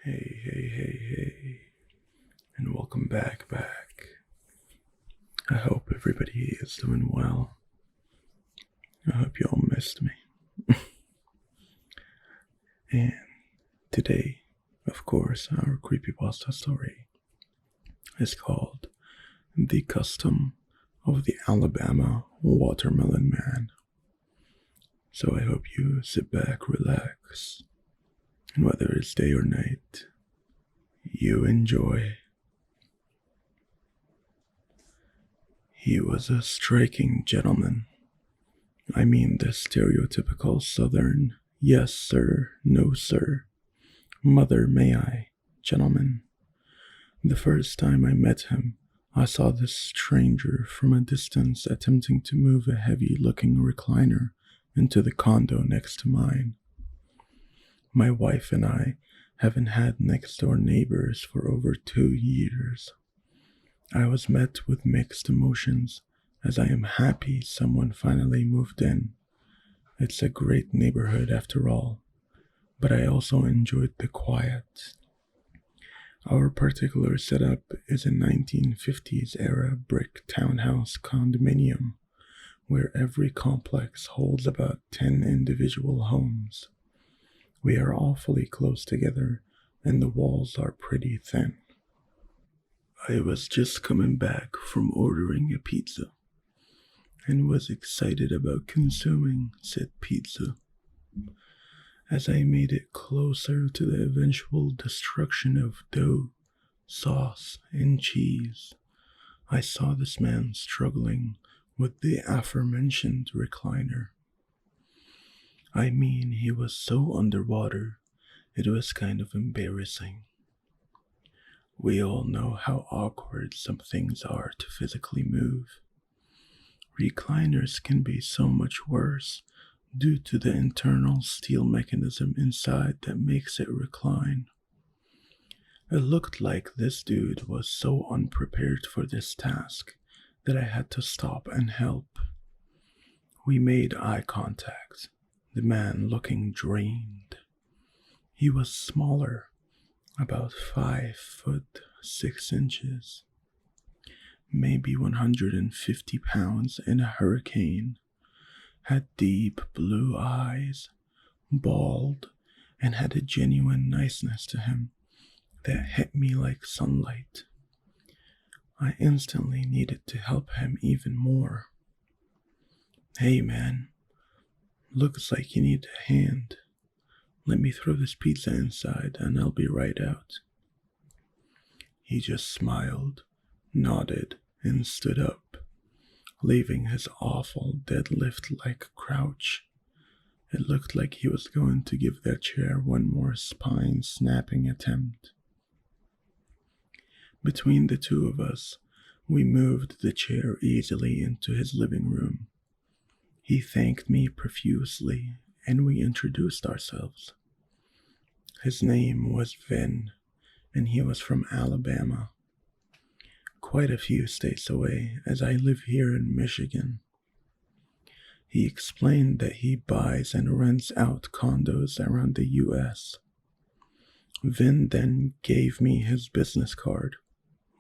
Hey, and welcome back. I hope everybody is doing well. I hope you all missed me. And today, of course, our creepypasta story is called The Custom of the Alabama Watermelon Man. So I hope you sit back, relax, and whether it's day or night, you enjoy. He was a striking gentleman. I mean the stereotypical Southern, yes sir, no sir, mother may I, gentleman. The first time I met him, I saw this stranger from a distance attempting to move a heavy-looking recliner into the condo next to mine. My wife and I haven't had next-door neighbors for over 2 years. I was met with mixed emotions, as I am happy someone finally moved in. It's a great neighborhood after all, but I also enjoyed the quiet. Our particular setup is a 1950s era brick townhouse condominium, where every complex holds about 10 individual homes. We are awfully close together, and the walls are pretty thin. I was just coming back from ordering a pizza and was excited about consuming said pizza. As I made it closer to the eventual destruction of dough, sauce, and cheese, I saw this man struggling with the aforementioned recliner. I mean, he was so underwater, it was kind of embarrassing. We all know how awkward some things are to physically move. Recliners can be so much worse due to the internal steel mechanism inside that makes it recline. It looked like this dude was so unprepared for this task that I had to stop and help. We made eye contact, the man looking drained. He was smaller, about 5'6", maybe 150 pounds in a hurricane, had deep blue eyes, bald, and had a genuine niceness to him that hit me like sunlight. I instantly needed to help him even more. Hey man, looks like you need a hand. Let me throw this pizza inside and I'll be right out. He just smiled, nodded, and stood up, leaving his awful deadlift-like crouch. It looked like he was going to give that chair one more spine-snapping attempt. Between the two of us, we moved the chair easily into his living room. He thanked me profusely, and we introduced ourselves. His name was Vin, and he was from Alabama. Quite a few states away, as I live here in Michigan. He explained that he buys and rents out condos around the US. Vin then gave me his business card,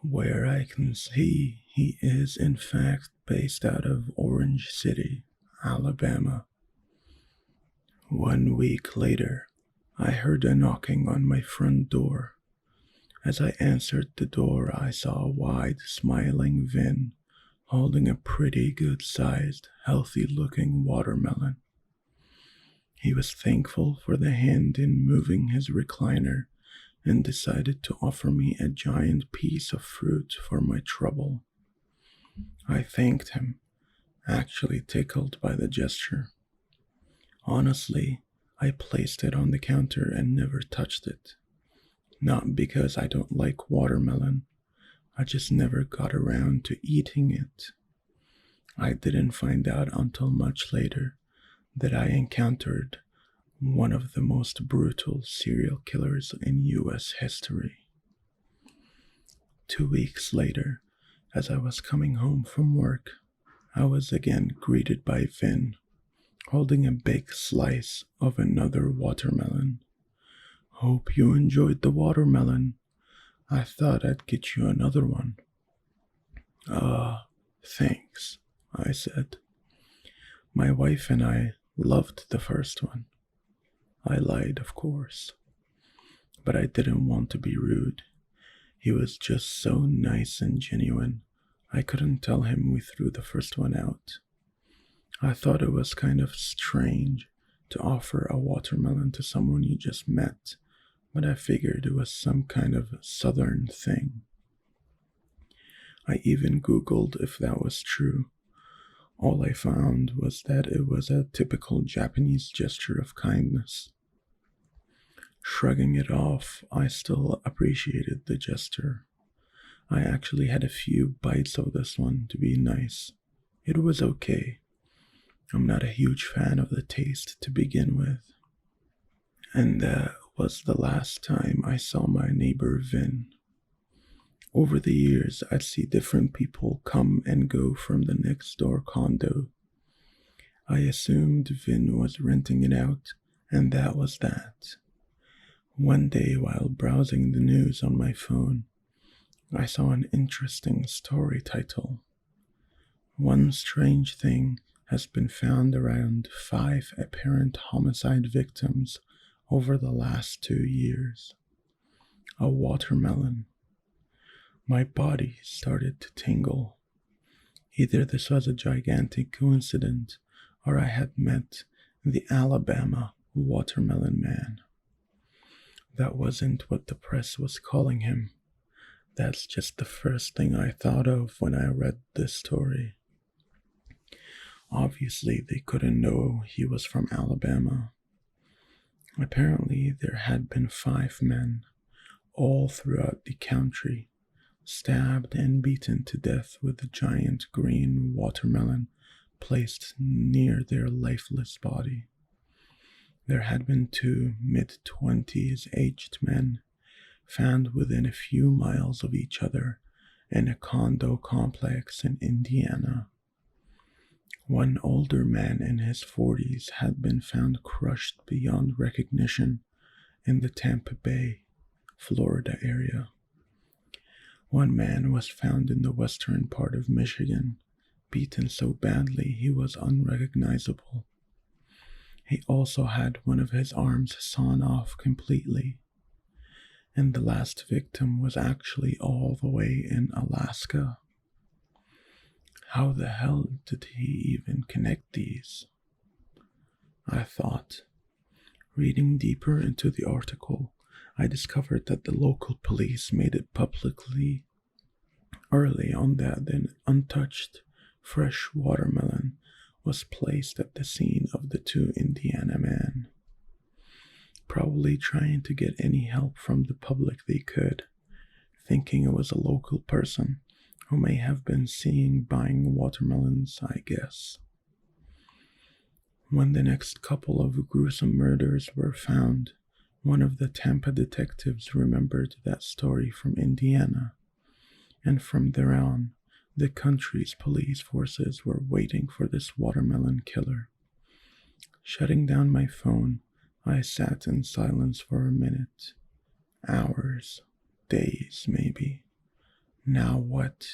where I can see he is in fact based out of Orange City, Alabama. 1 week later, I heard a knocking on my front door. As I answered the door, I saw a wide, smiling Vin holding a pretty good-sized, healthy-looking watermelon. He was thankful for the hand in moving his recliner and decided to offer me a giant piece of fruit for my trouble. I thanked him, actually tickled by the gesture. Honestly, I placed it on the counter and never touched it. Not because I don't like watermelon, I just never got around to eating it. I didn't find out until much later that I encountered one of the most brutal serial killers in US history. 2 weeks later, as I was coming home from work, I was again greeted by Vin, holding a big slice of another watermelon. Hope you enjoyed the watermelon. I thought I'd get you another one. Thanks, I said. My wife and I loved the first one. I lied, of course, but I didn't want to be rude. He was just so nice and genuine. I couldn't tell him we threw the first one out. I thought it was kind of strange to offer a watermelon to someone you just met, but I figured it was some kind of southern thing. I even Googled if that was true. All I found was that it was a typical Japanese gesture of kindness. Shrugging it off, I still appreciated the gesture. I actually had a few bites of this one to be nice. It was okay. I'm not a huge fan of the taste to begin with. And that was the last time I saw my neighbor Vin. Over the years, I'd see different people come and go from the next door condo. I assumed Vin was renting it out, and that was that. One day, while browsing the news on my phone, I saw an interesting story title. One strange thing has been found around 5 apparent homicide victims over the last 2 years. A watermelon. My body started to tingle. Either this was a gigantic coincidence, or I had met the Alabama Watermelon Man. That wasn't what the press was calling him. That's just the first thing I thought of when I read this story. Obviously, they couldn't know he was from Alabama. Apparently, there had been 5 men, all throughout the country, stabbed and beaten to death with a giant green watermelon placed near their lifeless body. There had been 2 mid-20s aged men found within a few miles of each other in a condo complex in Indiana. One older man in his 40s had been found crushed beyond recognition in the Tampa Bay, Florida area. One man was found in the western part of Michigan, beaten so badly he was unrecognizable. He also had one of his arms sawn off completely. And the last victim was actually all the way in Alaska. How the hell did he even connect these? I thought. Reading deeper into the article, I discovered that the local police made it publicly early on that an untouched, fresh watermelon was placed at the scene of the 2 Indiana men, probably trying to get any help from the public they could, thinking it was a local person who may have been seen buying watermelons, I guess. When the next couple of gruesome murders were found, one of the Tampa detectives remembered that story from Indiana, and from there on, the country's police forces were waiting for this watermelon killer. Shutting down my phone, I sat in silence for a minute. Hours, days, maybe. Now what?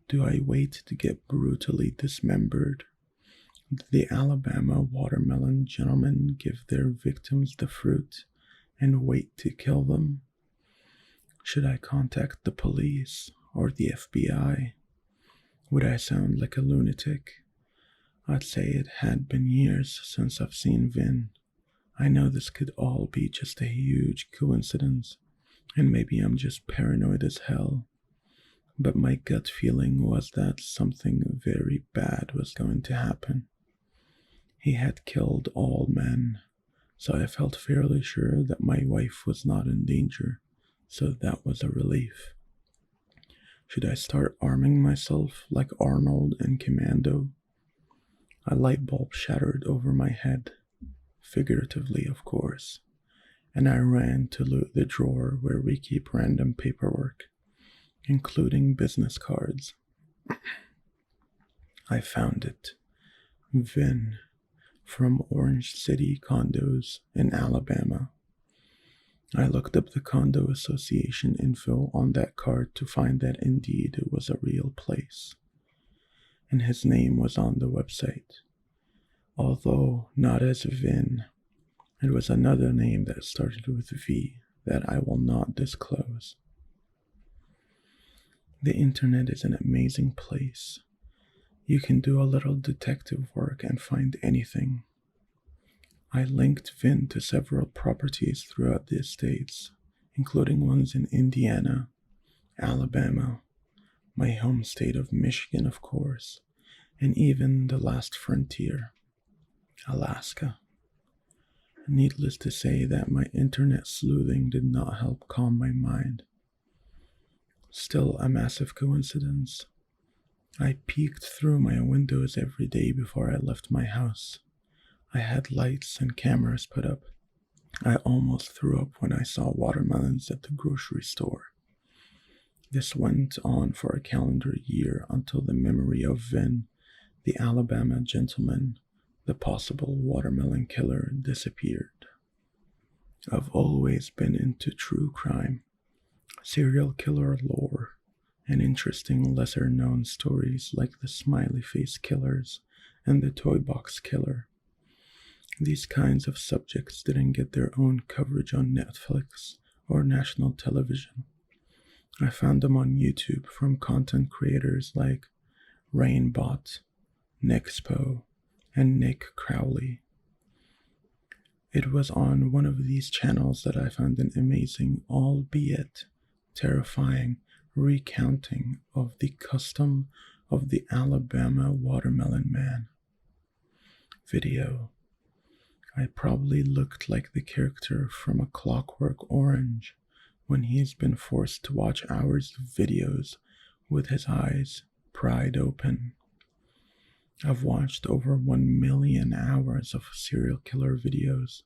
Do I wait to get brutally dismembered? Did the Alabama watermelon gentlemen give their victims the fruit and wait to kill them? Should I contact the police or the FBI? Would I sound like a lunatic? I'd say it had been years since I've seen Vin. I know this could all be just a huge coincidence, and maybe I'm just paranoid as hell. But my gut feeling was that something very bad was going to happen. He had killed all men, so I felt fairly sure that my wife was not in danger, so that was a relief. Should I start arming myself like Arnold in Commando? A light bulb shattered over my head, figuratively of course, and I ran to loot the drawer where we keep random paperwork, including business cards. I found it. Vin, from Orange City Condos in Alabama. I looked up the condo association info on that card to find that indeed it was a real place, and his name was on the website, although not as Vin. It was another name that started with V that I will not disclose. The internet is an amazing place. You can do a little detective work and find anything. I linked Vin to several properties throughout the estates, including ones in Indiana, Alabama, my home state of Michigan, of course, and even the last frontier, Alaska. Needless to say that my internet sleuthing did not help calm my mind. Still a massive coincidence. I peeked through my windows every day before I left my house. I had lights and cameras put up. I almost threw up when I saw watermelons at the grocery store. This went on for a calendar year until the memory of Vin, the Alabama gentleman, the possible watermelon killer, disappeared. I've always been into true crime, serial killer lore, and interesting lesser-known stories like the smiley face killers and the toy box killer. These kinds of subjects didn't get their own coverage on Netflix or national television. I found them on YouTube from content creators like Rainbot, Nexpo, and Nick Crowley. It was on one of these channels that I found an amazing, albeit terrifying, recounting of the custom of the Alabama Watermelon Man video. I probably looked like the character from A Clockwork Orange when he's been forced to watch hours of videos with his eyes pried open. I've watched over 1 million hours of serial killer videos,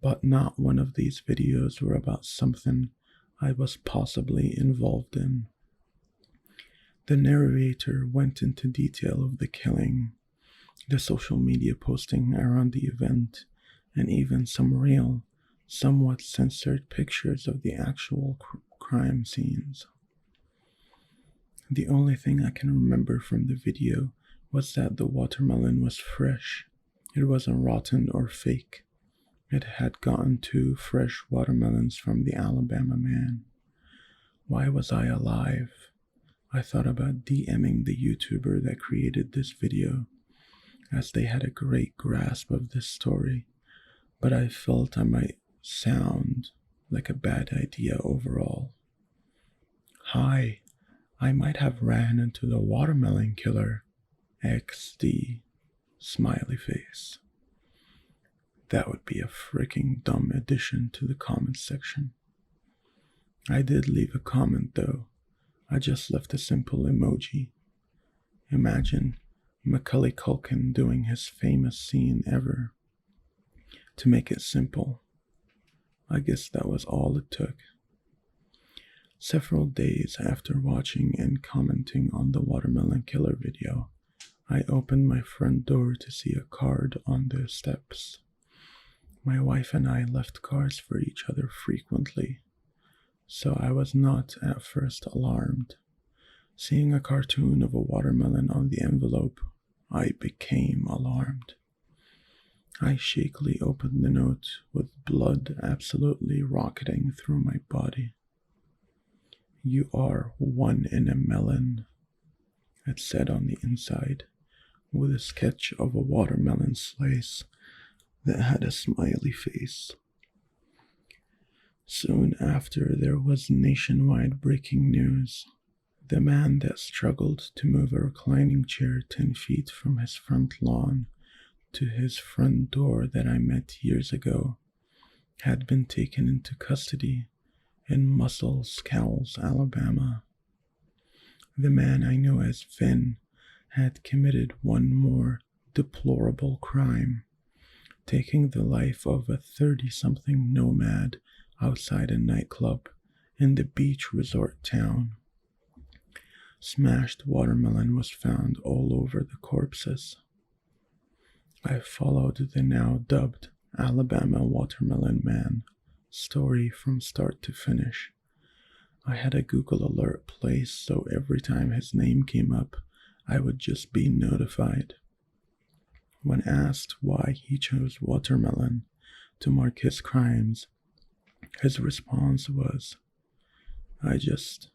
but not one of these videos were about something I was possibly involved in. The narrator went into detail of the killing, the social media posting around the event, and even some real, somewhat censored pictures of the actual crime scenes. The only thing I can remember from the video was that the watermelon was fresh. It wasn't rotten or fake. It had gotten 2 fresh watermelons from the Alabama man. Why was I alive? I thought about DMing the YouTuber that created this video, as they had a great grasp of this story, but I felt I might sound like a bad idea overall. Hi, I might have ran into the watermelon killer. XD, smiley face. That would be a freaking dumb addition to the comments section. I did leave a comment though. I just left a simple emoji. Imagine Macaulay Culkin doing his famous scene ever. To make it simple, I guess that was all it took. Several days after watching and commenting on the Watermelon Killer video, I opened my front door to see a card on the steps. My wife and I left cards for each other frequently, so I was not at first alarmed. Seeing a cartoon of a watermelon on the envelope, I became alarmed. I shakily opened the note with blood absolutely rocketing through my body. "You are one in a melon," it said on the inside, with a sketch of a watermelon slice that had a smiley face. Soon after, there was nationwide breaking news. The man that struggled to move a reclining chair 10 feet from his front lawn to his front door that I met years ago had been taken into custody in Muscle Scowls, Alabama. The man I knew as Finn had committed one more deplorable crime, taking the life of a 30-something nomad outside a nightclub in the beach resort town. Smashed watermelon was found all over the corpses. I followed the now dubbed Alabama Watermelon Man story from start to finish. I had a Google alert placed so every time his name came up, I would just be notified. When asked why he chose watermelon to mark his crimes, his response was, I just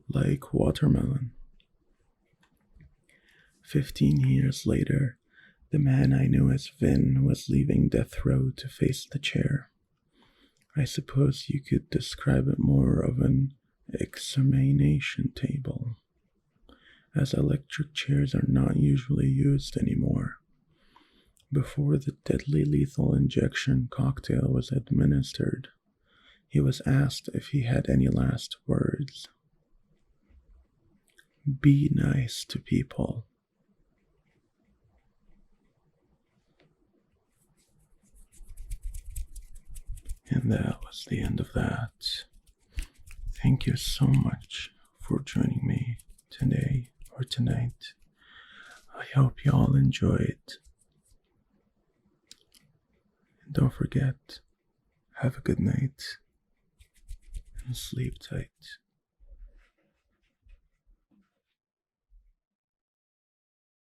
like watermelon. 15 years later, the man I knew as Vin was leaving death row to face the chair. I suppose you could describe it more of an examination table, as electric chairs are not usually used anymore. Before the deadly lethal injection cocktail was administered, he was asked if he had any last words. Be nice to people. And that was the end of that. Thank you so much for joining me today or tonight. I hope you all enjoyed. And don't forget, have a good night and sleep tight.